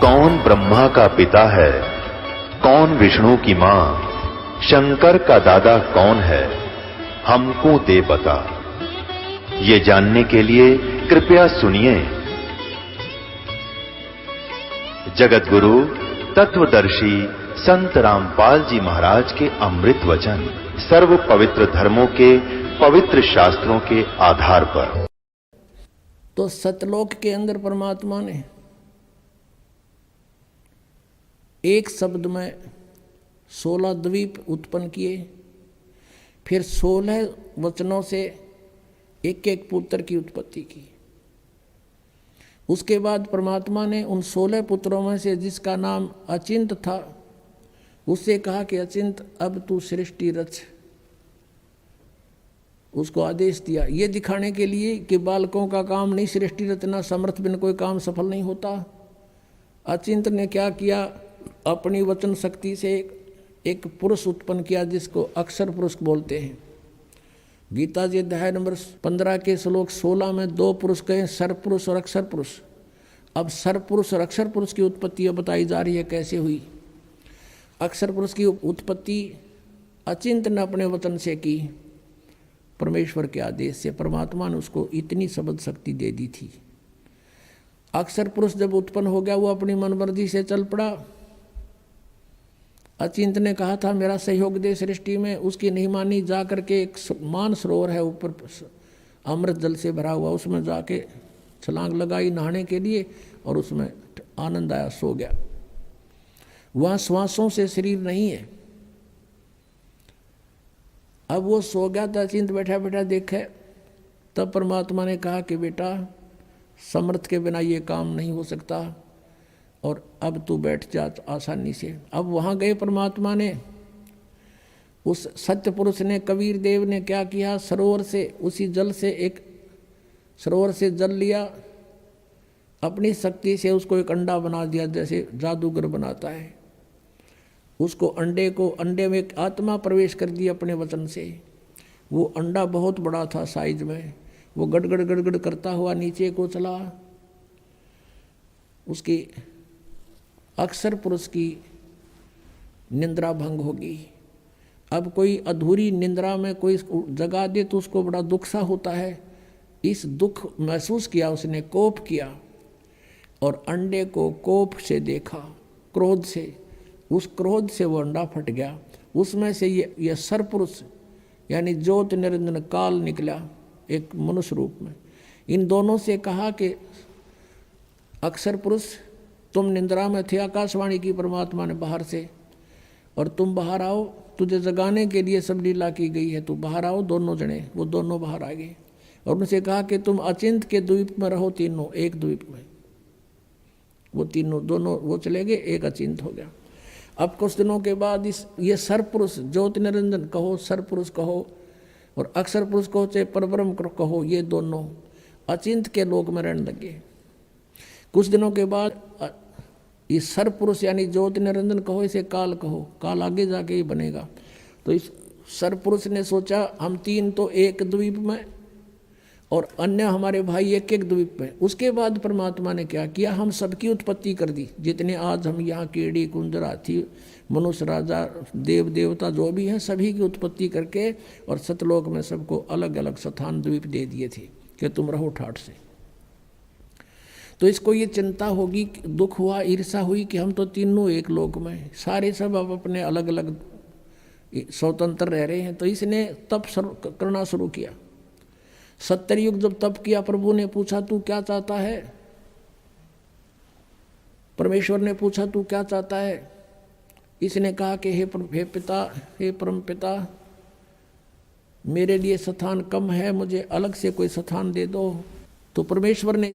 कौन ब्रह्मा का पिता है, कौन विष्णु की मां, शंकर का दादा कौन है, हमको दे बता। ये जानने के लिए कृपया सुनिए। जगत गुरु तत्वदर्शी संत रामपाल जी महाराज के अमृत वचन सर्व पवित्र धर्मों के पवित्र शास्त्रों के आधार पर। तो सतलोक के अंदर परमात्मा ने एक शब्द में 16 द्वीप उत्पन्न किए, फिर 16 वचनों से एक एक पुत्र की उत्पत्ति की। उसके बाद परमात्मा ने उन 16 पुत्रों में से जिसका नाम अचिंत था उससे कहा कि अचिंत अब तू सृष्टि रच। उसको आदेश दिया ये दिखाने के लिए कि बालकों का काम नहीं सृष्टि रचना, समर्थ बिन कोई काम सफल नहीं होता। अचिंत ने क्या किया, अपनी वचन शक्ति से एक पुरुष उत्पन्न किया जिसको अक्षर पुरुष बोलते हैं। गीता जी अध्याय नंबर 15 के श्लोक 16 में 2 पुरुष कहे, सर पुरुष और अक्षर पुरुष। अब सर पुरुष और अक्षर पुरुष की उत्पत्ति बताई जा रही है कैसे हुई। अक्षर पुरुष की उत्पत्ति अचिंत ने अपने वचन से की, परमेश्वर के आदेश से। परमात्मा ने उसको इतनी शब्द शक्ति दे दी थी। अक्षर पुरुष जब उत्पन्न हो गया वो अपनी मनमर्जी से चल पड़ा। अचिंत ने कहा था मेरा सहयोग दे सृष्टि में, उसकी नहीं मानी। जा करके एक मान सरोवर है ऊपर अमृत जल से भरा हुआ, उसमें जाके छलांग लगाई नहाने के लिए और उसमें आनंद आया, सो गया। वहाँ श्वासों से शरीर नहीं है। अब वो सो गया था, अचिंत बैठा बैठा देखे। तब परमात्मा ने कहा कि बेटा समर्थ के बिना ये काम नहीं हो सकता और अब तू बैठ जा आसानी से। अब वहाँ गए परमात्मा ने, उस सत्य पुरुष ने, कबीर देव ने क्या किया, सरोवर से उसी जल से एक सरोवर से जल लिया, अपनी शक्ति से उसको एक अंडा बना दिया जैसे जादूगर बनाता है। उसको अंडे में एक आत्मा प्रवेश कर दी अपने वचन से। वो अंडा बहुत बड़ा था साइज में, वो गड़गड़ गड़गड़ करता हुआ नीचे को चला। उसकी अक्षर पुरुष की निंद्रा भंग होगी। अब कोई अधूरी निंद्रा में कोई जगा दे तो उसको बड़ा दुख सा होता है। इस दुख महसूस किया उसने, कोप किया और अंडे को कोप से देखा, क्रोध से। उस क्रोध से वो अंडा फट गया। उसमें से ये सरपुरुष यानी ज्योत निरंजन काल निकला एक मनुष्य रूप में। इन दोनों से कहा कि अक्षर पुरुष तुम निंद्रा में थे, आकाशवाणी की परमात्मा ने बाहर से, और तुम बाहर आओ, तुझे जगाने के लिए सब लीला की गई है, तू बाहर आओ। दोनों जने वो दोनों बाहर आ गए और उनसे कहा कि तुम अचिंत के द्वीप में रहो, तीनों एक द्वीप में। वो तीनों दोनों वो चले गए, एक अचिंत हो गया। अब कुछ दिनों के बाद ये सरपुरुष ज्योति निरंजन कहो, सरपुरुष कहो और अक्षर पुरुष कहो, चाहे परब्रह्म कहो, ये दोनों अचिंत के लोक में रहने लगे। कुछ दिनों के बाद ये सरपुरुष यानी ज्योति निरंजन कहो, इसे काल कहो, काल आगे जाके ही बनेगा। तो इस सरपुरुष ने सोचा हम तीन तो एक द्वीप में और अन्य हमारे भाई एक एक द्वीप में। उसके बाद परमात्मा ने क्या किया, हम सबकी उत्पत्ति कर दी। जितने आज हम यहाँ कीड़ी कुंजर हाथी मनुष्य राजा देव देवता जो भी हैं सभी की उत्पत्ति करके और सतलोक में सबको अलग अलग स्थान द्वीप दे दिए थे कि तुम रहो ठाठ से। तो इसको ये चिंता होगी, दुख हुआ, ईर्षा हुई कि हम तो तीनों एक लोक में, सारे सब अब अपने अलग अलग स्वतंत्र रह रहे हैं। तो इसने तप करना शुरू किया। 70 युग जब तप किया, प्रभु ने पूछा तू क्या चाहता है। परमेश्वर ने पूछा तू क्या चाहता है। इसने कहा कि हे पिता, हे परम पिता, मेरे लिए स्थान कम है, मुझे अलग से कोई स्थान दे दो। तो परमेश्वर ने